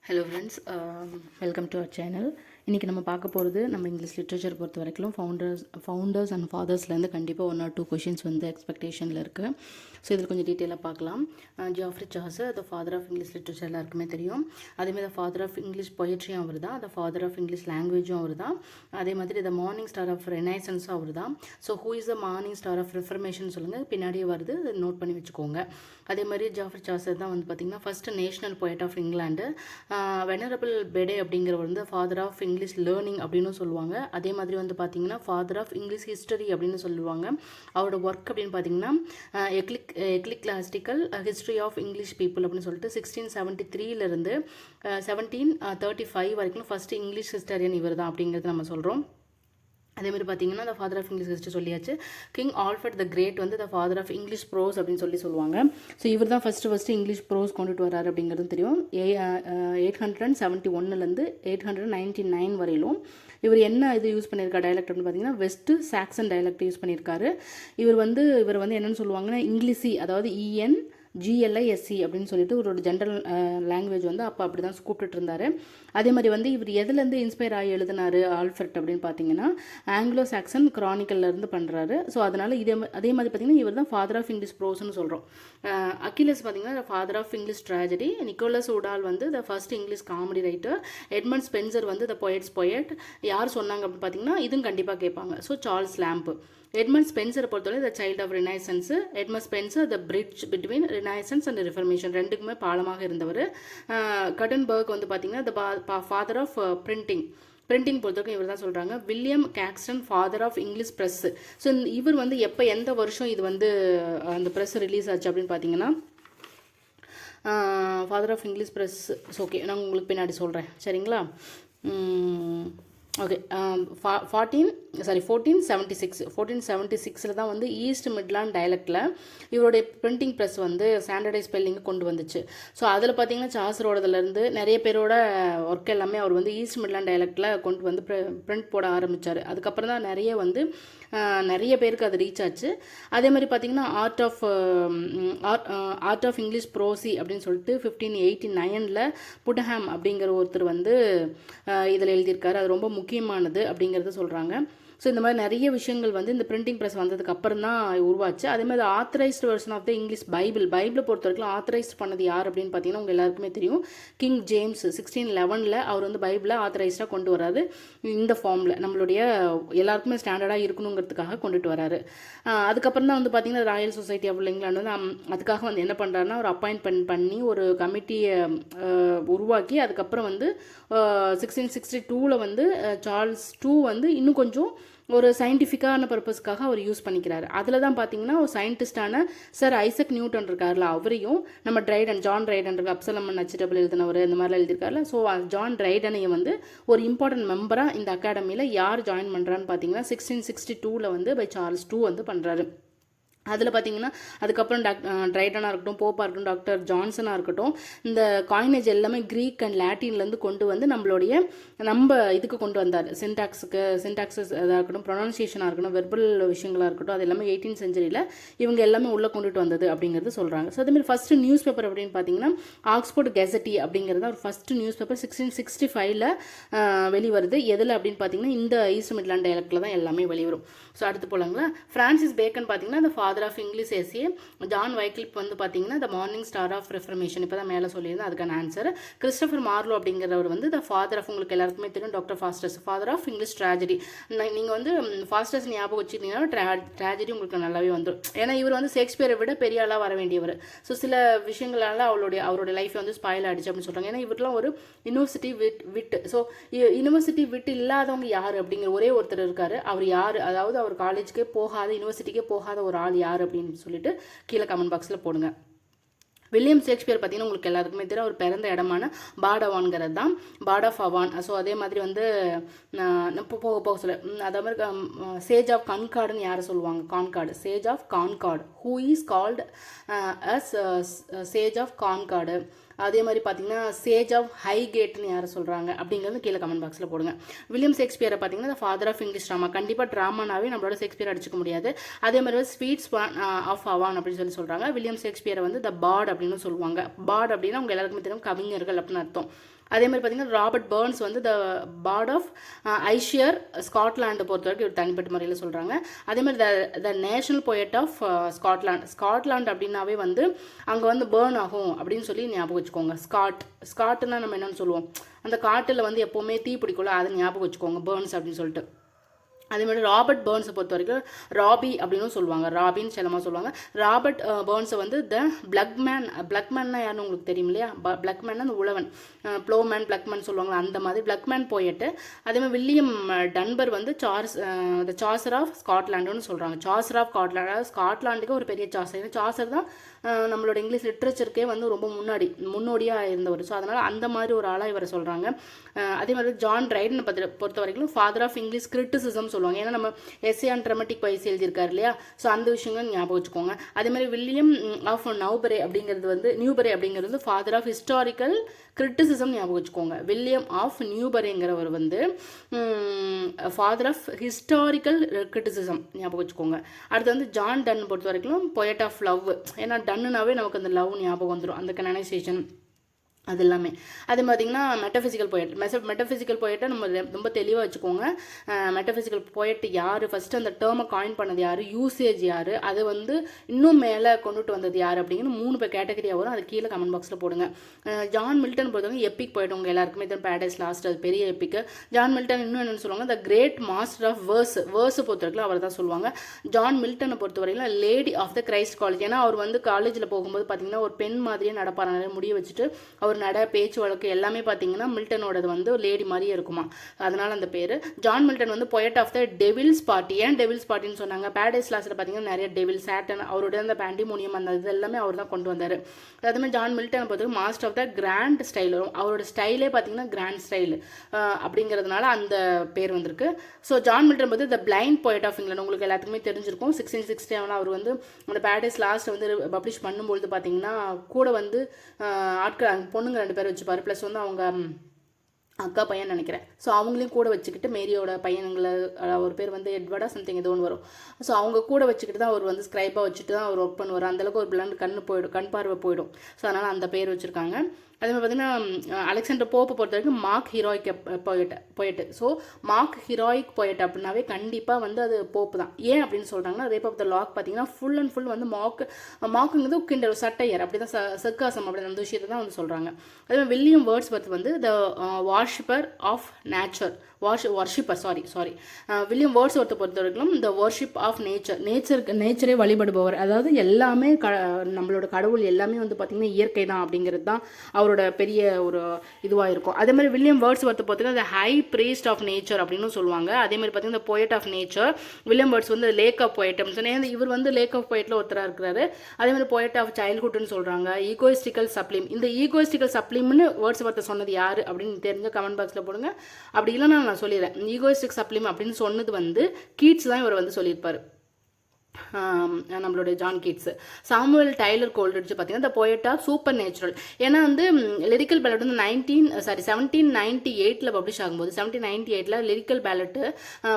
Hello friends, welcome to our channel. இன்றைக்கி நம்ம பார்க்க போகிறது நம்ம இங்கிலீஷ் லிட்ரேச்சர் பொறுத்த வரைக்கும் ஃபவுண்டர்ஸ் அண்ட் ஃபாதர்ஸ்லேருந்து கண்டிப்பாக 1 or 2 கொஷின்ஸ் வந்து எக்ஸ்பெக்டேஷனில் இருக்குது. ஸோ இதில் கொஞ்சம் டீட்டெயிலாக பார்க்கலாம். Geoffrey Chaucer the father of English literature எல்லாருக்குமே தெரியும். அதேமாதிரி த ஃபாதர் ஆஃப் இங்கிலீஷ் பொயட்ரியும் அவர் தான், த ஃபாதர் ஆஃப் இங்கிலீஷ் லாங்குவேஜும் அவர் தான். அதே மாதிரி த மார்னிங் ஸ்டார் ஆஃப் ரெனைசன்ஸும் அவர் தான். So who is the morning star of Reformation சொல்லுங்கள், பின்னாடியே வருது, நோட் பண்ணி வச்சுக்கோங்க. அதே மாதிரி ஜாஃப்ரி சாசர் தான் வந்து பார்த்திங்கன்னா first national poet of England. Venerable Bede அப்படிங்கிறவர் வந்து ஃபாதர் ஆஃப் இங்கிலீஷ் லேர்னிங் அப்படின்னு சொல்லுவாங்க. அதே மாதிரி வந்து பார்த்தீங்கன்னா ஃபாதர் ஆஃப் இங்கிலீஷ் ஹிஸ்டரி அப்படின்னு சொல்லுவாங்க. அவரோட ஒர்க் அப்படின்னு பார்த்தீங்கன்னா எக்லிக்லாஸ்டிக்கல் ஹிஸ்ட்ரி ஆஃப் இங்கிலீஷ் பீப்புள் அப்படின்னு சொல்லிட்டு 1673 1735 வரைக்கும் ஃபஸ்ட்டு இங்கிலீஷ் ஹிஸ்டரியன் இவர் தான் அப்படிங்கிறது நம்ம சொல்கிறோம். அதேமாதிரி பார்த்தீங்கன்னா த ஃபாதர் ஆஃப் இங்கிலீஷ் ஹிஸ்ட்ரி சொல்லியாச்சு. கிங் ஆல்ஃபர்ட் த கிரேட் வந்து the father of English pros அப்படின்னு சொல்லுவாங்க. ஸோ இவர் தான் ஃபஸ்ட்டு இங்கிலீஷ் ப்ரோஸ் கொண்டுட்டு வராரு அப்படிங்கிறது தெரியும். 871 899 வரையிலும் இவர் என்ன இது யூஸ் பண்ணியிருக்காரு டைலக்ட் அப்படின்னு பார்த்தீங்கன்னா வெஸ்ட் சாக்சன் டைலக்ட் யூஸ் பண்ணியிருக்காரு. இவர் வந்து என்னென்னு சொல்லுவாங்கன்னா இங்கிலீஷி, அதாவது GLISC அப்படின்னு சொல்லிட்டு ஒரு ஜென்ரல் லாங்குவேஜ் வந்து அப்போ அப்படி தான் கூப்பிட்டு இருந்தார். அதே மாதிரி வந்து இவர் எதுலேருந்து இன்ஸ்பயர் ஆகி எழுதினார் ஆல்ஃபர்ட் அப்படின்னு பார்த்தீங்கன்னா ஆங்கிலோ சாக்சன் கிரானிக்கல்லேருந்து பண்ணுறாரு. ஸோ அதனால் அதே மாதிரி பார்த்தீங்கன்னா இவர் தான் ஃபாதர் ஆஃப் இங்கிலீஷ் ப்ரோஸ்னு சொல்கிறோம். அக்கிலஸ் பார்த்தீங்கன்னா father of English tragedy. Nicholas Udall வந்து the first English comedy writer. Edmund Spenser வந்து த பொயட். யார் சொன்னாங்க அப்படின்னு பார்த்தீங்கன்னா இதுவும் கண்டிப்பாக கேட்பாங்க. So Charles Lamb. எட்மண்ட் ஸ்பென்சரை பொறுத்தவரை the child of Renaissance. Edmund Spenser the bridge between Renaissance and Reformation, ரெண்டுக்குமே பாலமாக இருந்தவர். கட்டன்பர்க் வந்து பார்த்தீங்கன்னா த ஃபாதர் ஆஃப் பிரிண்டிங் பொறுத்தவரைக்கும் இவர் தான் சொல்கிறாங்க. William Caxton father of English press. So இவர் வந்து எப்போ எந்த வருஷம் இது வந்து அந்த ப்ரெஸ் ரிலீஸ் ஆச்சு அப்படின்னு பார்த்தீங்கன்னா father of English press. Okay, நான் உங்களுக்கு பின்னாடி சொல்கிறேன், சரிங்களா? ஓகே, 1476 தான் வந்து ஈஸ்ட் மிட்லாண்ட் டைலக்டில் இவருடைய பிரிண்டிங் ப்ரெஸ் வந்து ஸ்டாண்டர்டைஸ் ஸ்பெல்லிங்கு கொண்டு வந்துச்சு. ஸோ அதில் பார்த்தீங்கன்னா சாசரோடதுலேருந்து நிறைய பேரோட ஒர்க் எல்லாமே அவர் வந்து ஈஸ்ட் மிட்லாண்ட் டைலக்டில் கொண்டு வந்து பிரிண்ட் போட ஆரம்பித்தார். அதுக்கப்புறம் தான் நிறைய பேருக்கு அது ரீச் ஆச்சு. அதே மாதிரி பார்த்தீங்கன்னா ஆர்ட் ஆஃப் இங்கிலீஷ் ப்ரோசி அப்படின்னு சொல்லிட்டு 1589 புட்ஹாம் அப்படிங்கிற ஒருத்தர் வந்து இதில் எழுதியிருக்காரு. அது ரொம்ப முக்கியமானது அப்படிங்கிறத சொல்கிறாங்க. ஸோ இந்த மாதிரி நிறைய விஷயங்கள் வந்து இந்த பிரிண்டிங் ப்ரெஸ் வந்ததுக்கு அப்புறம் தான் உருவாச்சு. அதே மாதிரி authorised version of the English பைபிளை பொறுத்த வரைக்கும் ஆத்தரைஸ்ட் பண்ணது யார் அப்படின்னு பார்த்தீங்கன்னா உங்கள் எல்லாருக்குமே தெரியும், கிங் ஜேம்ஸ் 1611 அவர் வந்து பைபிளை ஆத்தரைஸ்டாக கொண்டு வராது. இந்த ஃபார்மில் நம்மளுடைய எல்லாருக்குமே ஸ்டாண்டர்டாக இருக்கணுங்கிறதுக்காக கொண்டுட்டு வராரு. அதுக்கப்புறம் தான் வந்து பார்த்தீங்கன்னா ராயல் சொசைட்டி ஆஃப் இங்கிலாந்து வந்து அதுக்காக வந்து என்ன பண்ணுறாருன்னா ஒரு அப்பாயின்மெண்ட் பண்ணி ஒரு கமிட்டியை உருவாக்கி அதுக்கப்புறம் வந்து 1662 வந்து சார்ல்ஸ் 2 வந்து இன்னும் கொஞ்சம் ஒரு சயின்டிஃபிக்கான பர்பஸ்க்காக அவர் யூஸ் பண்ணிக்கிறாரு. அதில் தான் பார்த்தீங்கன்னா ஒரு சயின்டிஸ்டான சர் ஐசக் நியூட்டன் இருக்கார்ல, அவரையும் நம்ம ஜான் ட்ரைடன் இருக்கு, அப்சலமன் நச்சிடபிள் எழுதினவர் இந்த மாதிரிலாம் எழுதியிருக்காருல. ஸோ ஜான் ட்ரைடனையும் வந்து ஒரு இம்பார்ட்டன்ட் மெம்பராக இந்த அகாடமியில் யார் ஜாயின் பண்ணுறான்னு பார்த்தீங்கன்னா 1662 வந்து பை சார்ல்ஸ் 2 வந்து பண்ணுறாரு. அதில் பார்த்தீங்கன்னா அதுக்கப்புறம் ட்ரைடனாக இருக்கட்டும், போப்பாக இருக்கட்டும், டாக்டர் ஜான்சனாக இருக்கட்டும், இந்த காயினேஜ் எல்லாமே க்ரீக் அண்ட் லாட்டின்லேருந்து கொண்டு வந்து நம்ம இதுக்கு கொண்டு வந்தார். சின்டாக்ஸஸ் இதாக இருக்கட்டும், ப்ரொனன்சியேஷனாக இருக்கட்டும், வெர்பல் விஷயங்களாக இருக்கட்டும், அது எல்லாமே 18th century இவங்க எல்லாமே உள்ளே கொண்டுட்டு வந்தது அப்படிங்கிறது சொல்கிறாங்க. ஸோ அதேமாதிரி ஃபஸ்ட்டு நியூஸ் பேப்பர் அப்படின்னு பார்த்தீங்கன்னா ஆக்ஸ்போர்ட் கெசட்டி அப்படிங்கிறது ஒரு ஃபஸ்ட்டு நியூஸ் பேப்பர் 1665 வெளிவருது. எதில் அப்படின்னு பார்த்தீங்கன்னா இந்த ஈஸ்ட் மிட்லாண்ட் டைலக்டில் தான் எல்லாமே வெளிவரும். ஸோ அடுத்து போலாங்களா. ஃப்ரான்சிஸ் பேக்கன் பார்த்தீங்கன்னா இந்த father of English essay. John Wycliffe வந்து பார்த்தீங்கன்னா the morning star of reformation, இப்போ தான் மேலே சொல்லியிருந்தேன், அதுக்கான ஆன்சர். கிறிஸ்டோஃபர் மார்லோ அப்படிங்கிறவர் வந்து த ஃபாதர் ஆஃப், உங்களுக்கு எல்லாருக்குமே தெரியும், Doctor Faustus, father of English tragedy. நீங்கள் வந்து ஃபாஸ்டர்ஸ் ஞாபகம் வச்சுக்கிட்டீங்கன்னா ட்ராஜடி உங்களுக்கு நல்லாவே வந்துடும். ஏன்னா இவர் வந்து ஷேக்ஸ்பியரை விட பெரிய ஆளாக வர வேண்டியவர். ஸோ சில விஷயங்களால் அவருடைய லைஃப் வந்து ஸ்பாயில் ஆகிடுச்சு அப்படின்னு சொல்கிறாங்க. ஏன்னா இவரெலாம் ஒரு யூனிவர்சிட்டி விட். ஸோ யூனிவர்சிட்டி விட்டு இல்லாதவங்க யார் அப்படிங்கிற ஒரே ஒருத்தர் இருக்கார். அவர் யார், அதாவது அவர் காலேஜுக்கே போகாத, யூனிவர்சிட்டிக்கே போகாத ஒரு ஆள் யார் அப்படின்னு சொல்லிட்டு கீழே கமெண்ட் பாக்ஸில் போடுங்க. வில்லியம் ஷேக்ஸ்பியர் பார்த்தீங்கன்னா உங்களுக்கு எல்லாருக்குமே தெரியும், அவர் பிறந்த இடமான பாடவான்கிறது தான், பாட் ஆஃப் அவான். ஸோ அதே மாதிரி வந்து போக சொல்ல அதே மாதிரி சேஜ் ஆஃப் கன்கார்டுன்னு யாரை சொல்லுவாங்க, Concord, sage of Concord. Who is called as sage of Concord. அதே மாதிரி பார்த்தீங்கன்னா சேஜ் ஆஃப் ஹைகேட்னு யாரை சொல்கிறாங்க அப்படிங்கிறது கீழே கமெண்ட் பாக்ஸில் போடுங்க. வில்லியம் ஷேக்ஸ்பியரை பார்த்தீங்கன்னா ஃபாதர் ஆஃப் இங்கிலீஷ் ட்ராமா. கண்டிப்பாக ட்ராமானாவே நம்மளோட ஷேக்ஸ்பியர் அடிச்சுக்க முடியாது. அதே மாதிரி ஸ்வீட்ஸ் ஆஃப் அவான் அப்படின்னு சொல்கிறாங்க. வில்லியம் ஷேக்ஸ்பியரை வந்து த பாட் அப்படின்னு சொல்லுவாங்க. பாட் அப்படின்னா அவங்க எல்லாருக்குமே தெரியும் கவிஞர்கள் அப்படின்னு அர்த்தம். அதே மாதிரி பார்த்தீங்கன்னா ராபர்ட் பர்ன்ஸ் வந்து த பாட் ஆஃப் ஐஷியர் ஸ்காட்லாண்டை பொறுத்த வரைக்கும் ஒரு தனிப்பட்ட முறையில் சொல்கிறாங்க. அதே மாதிரி the national poet of Scotland அப்படின்னாவே வந்து அங்கே வந்து பேர்ன் ஆகும் அப்படின்னு சொல்லி ஞாபகம் வச்சுக்கோங்க. ஸ்காட்னா நம்ம என்னென்னு சொல்லுவோம், அந்த காட்டில் வந்து எப்போவுமே தீ பிடிக்கும்ல, அதை ஞாபகம் வச்சுக்கோங்க பேர்ன்ஸ் அப்படின்னு சொல்லிட்டு. அதே மாதிரி ராபர்ட் பர்ன்ஸை பொறுத்த வரைக்கும் ராபி அப்படின்னு சொல்லுவாங்க, ராபின்னு செல்லமாக சொல்லுவாங்க. ராபர்ட் பர்ன்ஸை வந்து த பிளக்மேன்னா யாருன்னு உங்களுக்கு தெரியும் இல்லையா? பிளக்மேன்னா அந்த உழவன், ப்ளோமேன் பிளக்மேன் சொல்லுவாங்க, அந்த மாதிரி பிளக்மேன் போயிட்டு. அதே மாதிரி வில்லியம் டன்பர் வந்து த சாசர் ஆஃப் ஸ்காட்லாண்டுன்னு சொல்கிறாங்க. சாசர் ஆஃப் ஸ்காட்லாண்டுக்கு ஒரு பெரிய சாசர். ஏன்னா சாசர் தான் நம்மளோட இங்கிலீஷ் லிட்ரேச்சருக்கே வந்து ரொம்ப முன்னோடியாக இருந்தவர். ஸோ அதனால் அந்த மாதிரி ஒரு ஆளாக இவரை சொல்கிறாங்க. அதே மாதிரி ஜான் ட்ரைடன் பொறுத்த வரைக்கும் ஃபாதர் ஆஃப் இங்கிலீஷ் கிரிட்டிசிசம் சொல்லுவாங்க. ஏன்னா நம்ம எஸ்ஏ அண்ட் ட்ரமட்டிக் வைஸ் எழுதியிருக்காரு இல்லையா? ஸோ அந்த விஷயங்கள் ஞாபகம் வச்சுக்கோங்க. அதே மாதிரி வில்லியம் ஆஃப் நியூபரே அப்படிங்கிறது ஃபாதர் ஆஃப் ஹிஸ்டாரிக்கல் கிரிட்டிசிசம் ஞாபகம் வச்சுக்கோங்க. வில்லியம் ஆஃப் நியூபரேங்கிறவர் வந்து ஃபாதர் ஆஃப் ஹிஸ்டாரிக்கல் கிரிட்டிசிசம் ஞாபகம் வச்சுக்கோங்க. அடுத்து வந்து ஜான் டன் பொறுத்த வரைக்கும் பொயட் ஆஃப் லவ். ஏன்னா டன்னுனாவே நமக்கு அந்த லவ் ஞாபகம் வந்துடும், அந்த கனனைசேஷன் அது எல்லாமே. அதே பார்த்திங்கன்னா மெட்டஃபிசிக்கல் போயட்டை நம்ம ரொம்ப தெளிவாக வச்சுக்கோங்க. மெட்டஃபிசிக்கல் போயட் யார், ஃபஸ்ட்டு அந்த டேர்மை காயின் பண்ணது யார், யூசேஜ் யார், அதை வந்து இன்னும் மேலே கொண்டுட்டு வந்தது யார் அப்படிங்கிற 3 கேட்டகரியாக வரும். அது கீழே கமெண்ட் பாக்ஸில் போடுங்க. ஜான் மில்டன் பொறுத்தவங்க எப்பிக் போய்ட்டு உங்கள் எல்லாருக்குமே தெரியும், பேரடைஸ் லாஸ்ட், அது பெரிய எப்பிக்கு. ஜான் மில்டன் இன்னும் என்னென்னு சொல்லுவாங்க, த கிரேட் மாஸ்டர் ஆஃப் வேர்ஸை பொறுத்த வரைக்கும் அவர் தான் சொல்லுவாங்க. ஜான் மில்டனை பொறுத்த வரைக்கும் lady of the Christ College. ஏன்னா அவர் வந்து காலேஜில் போகும்போது பார்த்திங்கன்னா ஒரு பெண் மாதிரியே நடப்பார், நிறைய முடிய வச்சுட்டு. அவர் நட பேச்சு வழக்கு எல்லாமே பார்த்தீங்கன்னா மில்டனோடது வந்து லேடி மாதிரியே இருக்குமா, அதனால அந்த பேர். ஜான் மில்டன் வந்து poet of the devil's party. ஏன் டெவில்ஸ் பார்ட்டின்னு சொன்னாங்க? பேரடைஸ் லாஸ்ட்டில் பார்த்தீங்கன்னா நிறைய டெவில், சேட்டன், அவருடைய அந்த பேண்டிமோனியம் அந்த இது எல்லாமே அவர் தான் கொண்டு வந்தார். அதேமாதிரி ஜான் மில்டன் பார்த்தீங்கன்னா master of the grand style. அவரோட ஸ்டைலே பார்த்தீங்கன்னா கிராண்ட் ஸ்டைல் அப்படிங்கிறதுனால அந்த பேர் வந்திருக்கு. ஸோ ஜான் மில்டன் வந்து the blind poet of England உங்களுக்கு எல்லாத்துக்குமே தெரிஞ்சிருக்கும். 1667 அவர் வந்து அந்த பேரடைஸ் லாஸ்ட் வந்து பப்ளிஷ் பண்ணும்பொழுது பார்த்தீங்கன்னா கூட வந்து ஆட்கள் பொண்ணுங்க 2 பேர் வச்சுப்பாரு, ப்ளஸ் வந்து அவங்க அக்கா பையன் நினைக்கிறேன். ஸோ அவங்களையும் கூட வச்சுக்கிட்டு மேரியோட பையனுங்களை ஒரு பேர் வந்து எட்வர்டா சம்திங் ஏதோ ஒன்று வரும். ஸோ அவங்க கூட வச்சுக்கிட்டு தான் அவர் வந்து ஸ்க்ரைபாக வச்சுட்டு தான் அவர் ஒர்க் பண்ணுவார். அந்தளவுக்கு ஒரு பிளான் கண் பார்வை போயிடும். ஸோ அதனால் அந்த பேர் வச்சுருக்காங்க. அதே மாதிரி பார்த்தீங்கன்னா அலெக்சாண்டர் போப்பை பொறுத்த வரைக்கும் mark heroic poet. So mark heroic poet அப்படின்னாவே கண்டிப்பாக வந்து அது போப்பு தான். ஏன் அப்படின்னு சொல்கிறாங்கன்னா ரேப் ஆஃப் த லாக் பார்த்தீங்கன்னா ஃபுல் அண்ட் ஃபுல் வந்து மாக்குங்கிறது கிண்டல், சட்டையர், அப்படி தான் சர்க்காசம் அப்படி அந்த விஷயத்தை தான் வந்து சொல்கிறாங்க. அதே மாதிரி வில்லியம் வேர்ட்ஸ்வொர்த் வந்து த வார்ஷிப்பர் ஆஃப் நேச்சர், வில்லியம் வேர்ட்ஸ்வொர்த்தை பொறுத்த வரைக்கும் த வர்ஷிப் ஆஃப் நேச்சரை வழிபடுபவர். அதாவது எல்லாமே நம்மளோட கடவுள் எல்லாமே வந்து பார்த்திங்கன்னா இயற்கை தான் அப்படிங்கிறது தான் அவரோட பெரிய ஒரு இதுவாக இருக்கும். அதே மாதிரி வில்லியம் வேர்ட்ஸ்வொர்த்தை பொறுத்தவரைக்கும் the high priest of nature அப்படின்னு சொல்லுவாங்க. அதே மாதிரி பார்த்தீங்கன்னா poet of nature William Words வந்து லேக் ஆஃப் பொயட் அப்படின்னு சொன்னால் இவர் வந்து லேக் ஆஃப் பொயட்டில் ஒருத்தராக இருக்கிறாரு. அதே மாதிரி பொயட் ஆஃப் சைல்ட்ஹுட்னு சொல்கிறாங்க. ஈகோயிஸ்டிக்கல் சப்ளிம், இந்த ஈகோயிஸ்டிக்கல் சப்ளிம்னு வேர்ட்ஸ்வொர்த்தை சொன்னது யார் அப்படின்னு தெரிஞ்ச கமெண்ட் பாக்ஸில் போடுங்க. அப்படி இல்லைன்னா நான் சொல்லிடுறேன், ஈகோயிஸ்டிக் சப்ளிம் அப்படின்னு சொன்னது வந்து கீட்ஸ் தான் இவர் வந்து சொல்லியிருப்பார், நம்மளுடைய John Keats. Samuel Taylor Coleridge பார்த்தீங்கன்னா the poet of supernatural. ஏன்னா வந்து லிரிக்கல் பேலட் வந்து 1798 பப்ளிஷ் ஆகும்போது 1798 லிரிக்கல் பேலட்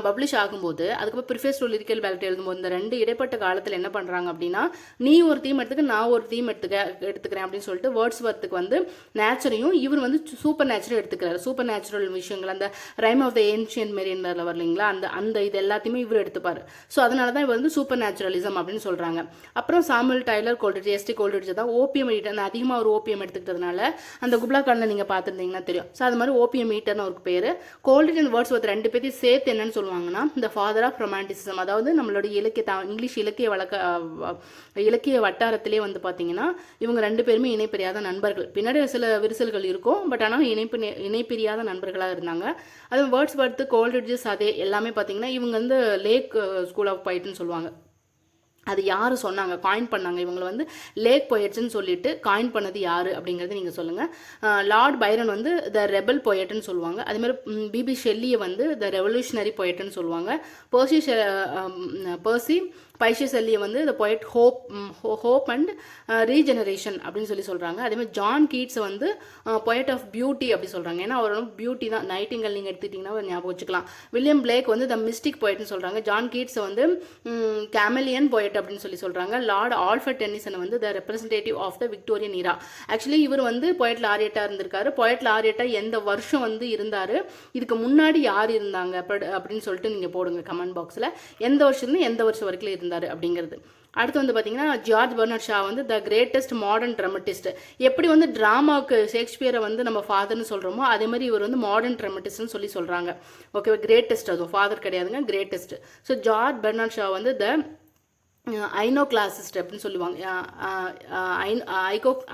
பப்ளிஷ் ஆகும்போது அதுக்கப்புறம் ப்ரிஃபேஸ் டு லிரிக்கல் பேலட் எழுதும்போது இந்த 2 இடைப்பட்ட காலத்தில் என்ன பண்ணுறாங்க அப்படின்னா, நீ ஒரு தீம் எடுத்துக்க, நான் ஒரு தீம் எடுத்துக்கிறேன் அப்படின்னு சொல்லிட்டு வேர்ட்ஸ்வொர்த்துக்கு வந்து நேச்சரையும் இவர் வந்து சூப்பர் நேச்சுரல் எடுத்துக்கிறாரு. சூப்பர் நேச்சுரல் விஷயங்கள் அந்த ரைம் ஆஃப் த ஏன்ஷியன்ட் மெரியன்ல வரலைங்களா, அந்த இது எல்லாத்தையுமே இவர் எடுத்துப்பார். ஸோ அதனால தான் இவர் வந்து சூப்பர் நேச்சுரலிசம் அப்படின்னு சொல்கிறாங்க. அப்புறம் Samuel Taylor Coleridge, ST Coleridge தான் ஓபிஎம் ஈட்டர், அதிகமாக ஒரு ஓபிஎம் எடுத்துக்கிட்டதுனால அந்த குப்லா கார்டில் நீங்கள் பார்த்துருந்தீங்கன்னா தெரியும். ஸோ அது மாதிரி ஓபிஎம் ஈட்டர்னு அவருக்கு பேர். கோல்ரிட்ஜ் அண்ட் வேர்ட்ஸ்வொர்த் 2 பேர்த்தையும் சேர்த்து என்னன்னு சொல்லுவாங்கன்னா இந்த ஃபாதர் ஆஃப் ரொமான்டிசிசம். அதாவது நம்மளுடைய இங்கிலீஷ் இலக்கிய வட்டாரத்திலே வந்து பார்த்தீங்கன்னா இவங்க 2 பேருமே இணைப்பிரியாத நண்பர்கள். பின்னாடி சில விரிசல்கள் இருக்கும், பட் ஆனால் இணைப்பிரியாத நண்பர்களாக இருந்தாங்க. அது வேர்ட்ஸ்வொர்த், கோல்ரிட்ஜஸ் அதே எல்லாமே பார்த்தீங்கன்னா இவங்க வந்து லேக் ஸ்கூல் ஆஃப் பொயட்னு சொல்லுவாங்க. அது யார் சொன்னாங்க, காயின் பண்ணாங்க, இவங்களை வந்து லேக் பொயட்ஸ்ன்னு சொல்லிட்டு காயின் பண்ணது யார் அப்படிங்கிறது நீங்கள் சொல்லுங்கள். லார்ட் பைரன் வந்து த ரெபல் பொயட்னு சொல்லுவாங்க. அதேமாதிரி பிபி ஷெல்லியை வந்து த ரெவல்யூஷனரி பொயட்னு சொல்லுவாங்க. பர்சி பைஷியஸ் எல்லியை வந்து the poet hope and regeneration அப்படின்னு சொல்கிறாங்க. அதேமாதிரி ஜான் கீட்ஸை வந்து பொயட் ஆஃப் பியூட்டி அப்படி சொல்கிறாங்க. ஏன்னா அவர் வந்து பியூட்டி தான். நைட்டிங்கல் நீங்கள் எடுத்துக்கிட்டிங்கன்னா ஞாபகம் வச்சுக்கலாம். வில்லியம் பிளேக் வந்து த மிஸ்டிக் பொயட்னு சொல்கிறாங்க. ஜான் கீட்ஸை வந்து கேமலியன் பொயட் அப்படின்னு சொல்கிறாங்க. லார்ட் ஆல்ஃபர்ட் டென்னிசன் வந்து the representative of the Victorian era. Actually இவர் வந்து பொயட் லாரியட்டாக இருந்திருக்காரு. பொயட் லாரியட்டாக எந்த வருஷம் வந்து இருந்தார், இதுக்கு முன்னாடி யார் இருந்தாங்க அப்படின்னு சொல்லிட்டு நீங்கள் போடுங்க கமெண்ட் பாக்ஸில். எந்த வருஷத்துலேருந்து எந்த வருஷம் வரைக்கும் இருந்தார் அப்படிங்கிறது. அடுத்து வந்து பார்த்தீங்கன்னா ஜார்ஜ் பெர்னார்ட் ஷா வந்து த கிரேட்டஸ்ட் மாடர்ன் ட்ராமட்டிஸ்ட். எப்படி வந்து ட்ராமாவுக்கு ஷேக்ஸ்பியரை வந்து நம்ம ஃபாதர்னு சொல்கிறோமோ அதே மாதிரி இவர் வந்து மாடர்ன் ட்ராமட்டிஸ்ட்னு சொல்கிறாங்க. ஓகே, கிரேட்டஸ்ட், அதுவும் ஃபாதர் கிடையாதுங்க, greatest. So George Bernard Shaw வந்து த ஐனோக்ளாசிஸ்ட் அப்படின்னு சொல்லுவாங்க.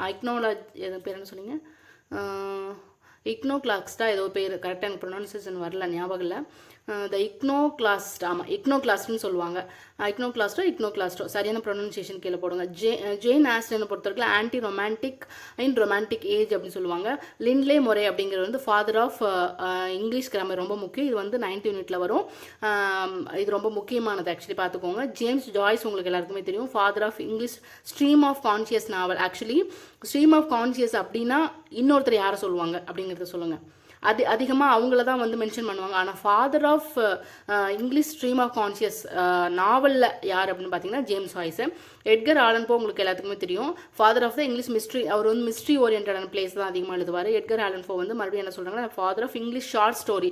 ஐக்னோலாஜி பேர் என்ன சொன்னீங்க? இக்னோக்ளாஸ்டா ஏதோ பேர், கரெக்டாக எனக்கு ப்ரொனவுன்சியேஷன் வரல, ஞாபகம் இல்லை. த இக்னோக்ளாஸ்ட், ஆமாம் இக்னோக்ளாஸ்ட்னு சொல்லுவாங்க. இக்னோக்ளாஸ்டோ சரியான ப்ரொனன்சியேஷன் கீழே போடுங்க. ஜேன் ஆஸ்டனை பொறுத்தவரைக்கும் anti romantic and romantic age அப்படின்னு சொல்லுவாங்க. லின்லே மொரே அப்படிங்கிறது வந்து ஃபாதர் ஆஃப் இங்கிலீஷ் கிராமர், ரொம்ப முக்கியம். இது வந்து 9th யூனிட்டில் வரும். இது ரொம்ப முக்கியமானது ஆக்சுவலி, பார்த்துக்கோங்க. ஜேம்ஸ் ஜாய்ஸ் உங்களுக்கு எல்லாருக்குமே தெரியும், father of English stream of conscious novel. Actually stream of conscious அப்படின்னா இன்னொருத்தர் யாரை சொல்லுவாங்க அப்படிங்கிறத சொல்லுங்கள். அதிகமாக அவங்கள தான் வந்து மென்ஷன் பண்ணுவாங்க. ஆனால் father of English stream of conscious நாவலில் யார் அப்படின்னு பார்த்தீங்கன்னா ஜேம்ஸ் ஜாய்ஸ். எட்கர் ஆலன் போ உங்களுக்கு எல்லாத்துக்குமே தெரியும், father of the English mystery. அவர் வந்து மிஸ்ட்ரி ஓரியன்டான பிளேஸ் தான் அதிகமாக எழுதுவார். எட்கர் ஆலன் போ வந்து மறுபடியும் என்ன சொல்கிறாங்கன்னா father of English short story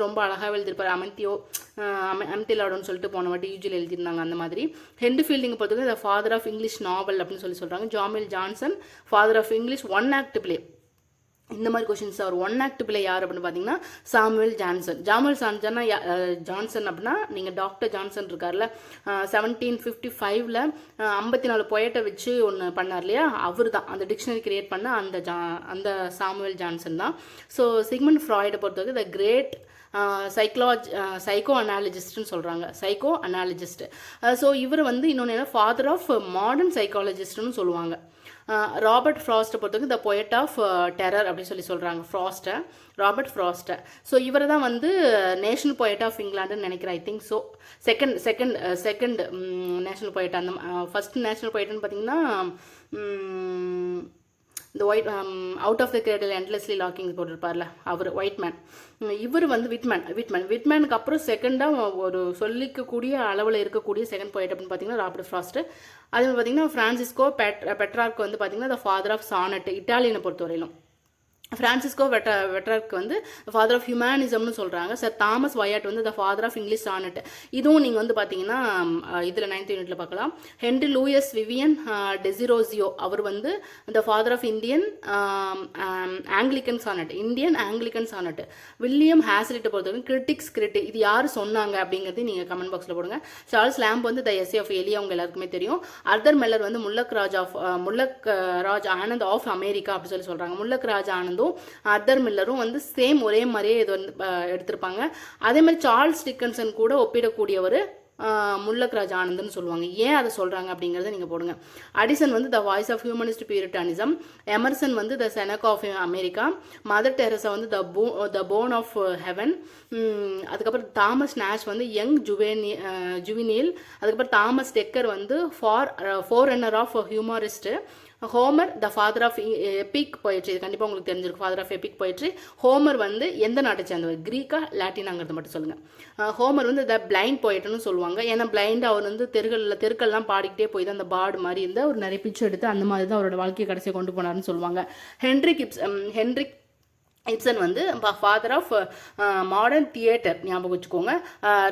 ரொம்ப அழகாக எழுதியிருப்பார். அமெத்திலாடோன்னு சொல்லிட்டு போன வாட்டி யூஜியில் எழுதியிருந்தாங்க அந்த மாதிரி. ஹென்ரி ஃபீல்டிங் பொறுத்தவரைக்கும் the father of English novel அப்படின்னு சொல்கிறாங்க. ஜாமில் Johnson father of English one act play. இந்த மாதிரி கொஷின்ஸ். அவர் ஒன் ஆக்ட் பிள்ளை யார் அப்படின்னு பார்த்தீங்கன்னா சாமுவேல் ஜான்சன். ஜான்சன் அப்படின்னா நீங்கள் டாக்டர் ஜான்சன் இருக்கார்ல, 1755 54 பொயட்டை வச்சு ஒன்று பண்ணார் இல்லையா, அவர் தான் அந்த டிக்ஷனரி கிரியேட் பண்ண அந்த சாமுவேல் ஜான்சன் தான். ஸோ சிக்மண்ட் ஃப்ராய்டை பொறுத்தவரைக்கும் த கிரேட் சைக்கோ அனாலஜிஸ்ட்னு சொல்கிறாங்க. சைக்கோ அனாலஜிஸ்ட். ஸோ இவர் வந்து இன்னொன்று என்ன, ஃபாதர் ஆஃப் மாடர்ன் சைக்காலஜிஸ்ட்னு சொல்லுவாங்க. ராபர்ட் ஃப்ராஸ்ட்டை பொறுத்தவரைக்கும் த பொயட் ஆஃப் டெரர் அப்படின்னு சொல்கிறாங்க. ராபர்ட் ஃப்ராஸ்ட்டை. ஸோ இவரை தான் வந்து நேஷனல் பொயட் ஆஃப் இங்கிலாண்டுன்னு நினைக்கிறேன். I think so. Second national poet. அந்த ஃபர்ஸ்ட் நேஷனல் பொயட்னு பார்த்தீங்கன்னா இந்த out of the cradle endlessly rocking போட்டிருப்பார்ல அவர், ஒயிட் மேன். இவர் வந்து விட்மேனுக்கு அப்புறம் செகண்டாக ஒரு சொல்லிக்கக்கூடிய அளவில் இருக்கக்கூடிய செகண்ட் பொயட் அப்படின்னு பார்த்தீங்கன்னா ராபர்ட் ஃப்ராஸ்ட். அது பார்த்தீங்கன்னா ஃப்ரான்சிஸ்கோ பெட்ரார்க் வந்து பார்த்தீங்கன்னா த ஃபாதர் ஆஃப் சானட், இட்டாலியனை பொறுத்தவரையிலும். ஃப்ரான்சிஸ்கோ வெட்ரார்க் வந்து ஃபாதர் ஆஃப் ஹியூமனிசம்னு சொல்கிறாங்க. சார் தாமஸ் வயாட் வந்து the father of English sonnet. இதுவும் நீங்கள் வந்து பார்த்தீங்கன்னா இதில் 9th யூனிட்டில் பார்க்கலாம். ஹென்ரி லூயிஸ் விவியன் டெசிரோசியோ, அவர் வந்து the father of Indian Anglican sonnet. William ஹேஸ்லிட்டை பொறுத்தவரைக்கும் கிரிட்டி. இது யார் சொன்னாங்க அப்படிங்கிறது நீங்கள் கமெண்ட் பாக்ஸில் போடுங்க. சார்ல்ஸ் லேம்ப் வந்து த எஸ்ஏ ஆஃப் எலியா அவங்க எல்லாருக்குமே தெரியும். அர்தர் மெல்லர் வந்து முல்லக் ராஜ் ஆனந்த் ஆஃப் அமெரிக்கா அப்படி சொல்கிறாங்க. முல்லக் ராஜ் ஆனந்தும் அர்தர் மில்லரும் வந்து சேம் ஒரே மாதிரியே இது வந்து எடுத்திருப்பாங்க. அதே மாதிரி சார்ல்ஸ் டிக்கன்சன் கூட ஒப்பிடக்கூடியவர் முல்லக்ராஜ் ஆனந்த்னு சொல்லுவாங்க. ஏன் அதை சொல்கிறாங்க அப்படிங்கிறத நீங்கள் போடுங்க. அடிசன் வந்து the voice of humanist puritanism. Emerson வந்து the Seneca of America. Mother Teresa வந்து த போன் ஆஃப் ஹெவன். அதுக்கப்புறம் தாமஸ் நேஷ் வந்து யங் ஜுவினியல். அதுக்கப்புறம் தாமஸ் டெக்கர் வந்து forerunner of humorist. Homer the father of epic poetry. இது கண்டிப்பாக உங்களுக்கு தெரிஞ்சிருக்கும், father of epic poetry. Homer வந்து எந்த நாட்டை சேர்ந்தவர், கிரீக்கா லாட்டினாங்கிறது மட்டும் சொல்லுங்கள். ஹோமர் வந்து த பிளைண்ட் பொயட்னு சொல்லுவாங்க. ஏன்னா பிளைண்ட் அவர் வந்து தெருக்கள்லாம் பாடிக்கிட்டே போய் தான் அந்த பாடு மாதிரி இருந்தால் அவர் நிறைய பிக்சர் எடுத்து அந்த மாதிரி தான் அவரோட வாழ்க்கையை கடைசியை கொண்டு போனார்னு சொல்லுவாங்க. ஹென்ரிக் இப்சன் வந்து ஃபாதர் ஆஃப் மாடர்ன் தியேட்டர், ஞாபகம் வச்சுக்கோங்க.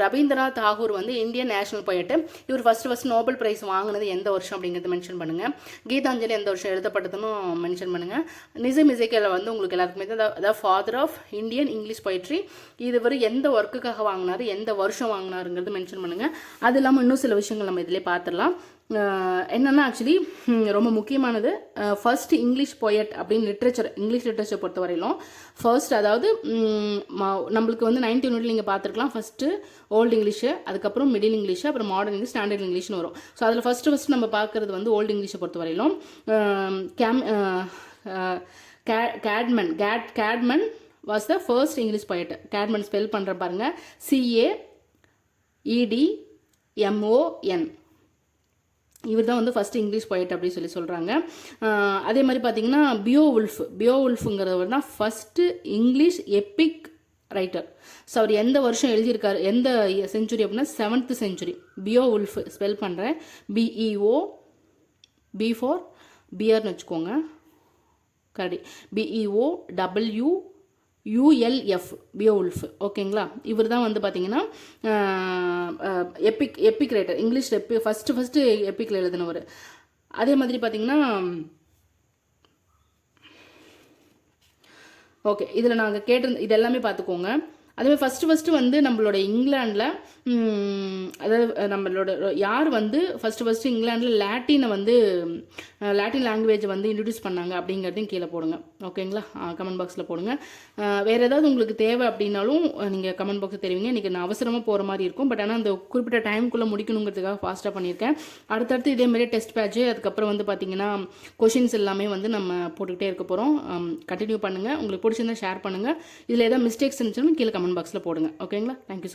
ரவீந்திரநாத் தாகூர் வந்து இந்தியன் நேஷனல் பொயட்டு. இவர் ஃபர்ஸ்ட் நோபல் பிரைஸ் வாங்கினது எந்த வருஷம் அப்படிங்கிறது மென்ஷன் பண்ணுங்கள். கீதாஞ்சலி எந்த வருஷம் எழுதப்பட்டதுன்னு மென்ஷன் பண்ணுங்கள். நிசம் இசைக்கேல வந்து உங்களுக்கு எல்லாருக்குமே தான் father of Indian English poetry. இது வரை எந்த ஒர்க்குக்காக வாங்கினார், எந்த வருஷம் வாங்கினாருங்கிறது மென்ஷன் பண்ணுங்கள். அது இல்லாமல் இன்னும் சில விஷயங்கள் நம்ம இதிலே பார்த்துடலாம். என்னென்னா ஆக்சுவலி ரொம்ப முக்கியமானது ஃபர்ஸ்ட் இங்கிலீஷ் பொயட் அப்படின்னு இங்கிலீஷ் லிட்ரேச்சர் பொறுத்த வரையிலும் ஃபர்ஸ்ட், அதாவது நம்மளுக்கு வந்து 9th யூனிட்ல நீங்கள் பார்த்துருக்கலாம். ஃபஸ்ட்டு ஓல்டு இங்கிலீஷு, அதுக்கப்புறம் மிடில் இங்கிலீஷு, அப்புறம் மாடர்ன் இங்கிலீஷ், ஸ்டாண்டர்ட் இங்கிலீஷ்னு வரும். ஸோ அதில் ஃபஸ்ட்டு நம்ம பார்க்குறது வந்து ஓல்டு இங்கிலீஷை பொறுத்த வரையிலும் Caedmon was the first English poet. Caedmon spell பண்ணுற பாருங்கள், CAED MON. இவர் தான் வந்து ஃபஸ்ட்டு இங்கிலீஷ் போய்ட் அப்படின்னு சொல்கிறாங்க. அதே மாதிரி பார்த்தீங்கன்னா பியோவுல்ஃபுங்கிறவர் தான் first English epic writer. So அவர் எந்த வருஷம் எழுதியிருக்காரு, எந்த செஞ்சுரி அப்படின்னா 7th century. பியோவுல்ஃப் ஸ்பெல் பண்ணுறேன், BEO, B for பியர்னு வச்சுக்கோங்க, கரெக்ட், BEOWULF, பியோவுல்ஃப். ஓகேங்களா? இவர் தான் வந்து பார்த்தீங்கன்னா எப்பிக் ரைட்டர், இங்கிலீஷ் ஃபஸ்ட்டு எப்பிக்கில் எழுதினவர். அதே மாதிரி பார்த்தீங்கன்னா ஓகே, இதில் நாங்கள் கேட்டிருந்த இது எல்லாமே பார்த்துக்கோங்க. அதேமாதிரி ஃபஸ்ட்டு வந்து நம்மளோட இங்கிலாண்டில், அதாவது நம்மளோட யார் வந்து ஃபஸ்ட்டு இங்கிலாண்டில் லாட்டின் லாங்குவேஜை வந்து இன்ட்ரடியூஸ் பண்ணாங்க அப்படிங்கிறதையும் கீழே போடுங்க. ஓகேங்களா? கமெண்ட் பாக்ஸில் போடுங்க. வேறு ஏதாவது உங்களுக்கு தேவை அப்படின்னாலும் நீங்கள் கமெண்ட் பாக்ஸில் தெரிவிங்க. இன்றைக்கி நான் அவசரமாக போகிற மாதிரி இருக்கும், பட் ஆனால் அந்த குறிப்பிட்ட டைமுக்குள்ளே முடிக்கணுங்கிறதுக்காக ஃபாஸ்ட்டாக பண்ணியிருக்கேன். அடுத்தடுத்து இதேமாதிரி டெஸ்ட் பேட்ச்சு, அதுக்கப்புறம் வந்து பார்த்திங்கன்னா கொஷின்ஸ் எல்லாமே வந்து நம்ம போட்டுக்கிட்டே இருக்க போகிறோம். கண்டினியூ பண்ணுங்கள். உங்களுக்கு பிடிச்சிருந்தா ஷேர் பண்ணுங்கள். இதில் ஏதாவது மிஸ்டேக்ஸ் இருந்துச்சுன்னா கீழே கமெண்ட் பாக்ஸில் போடுங்க. ஓகேங்களா? தேங்க்யூ.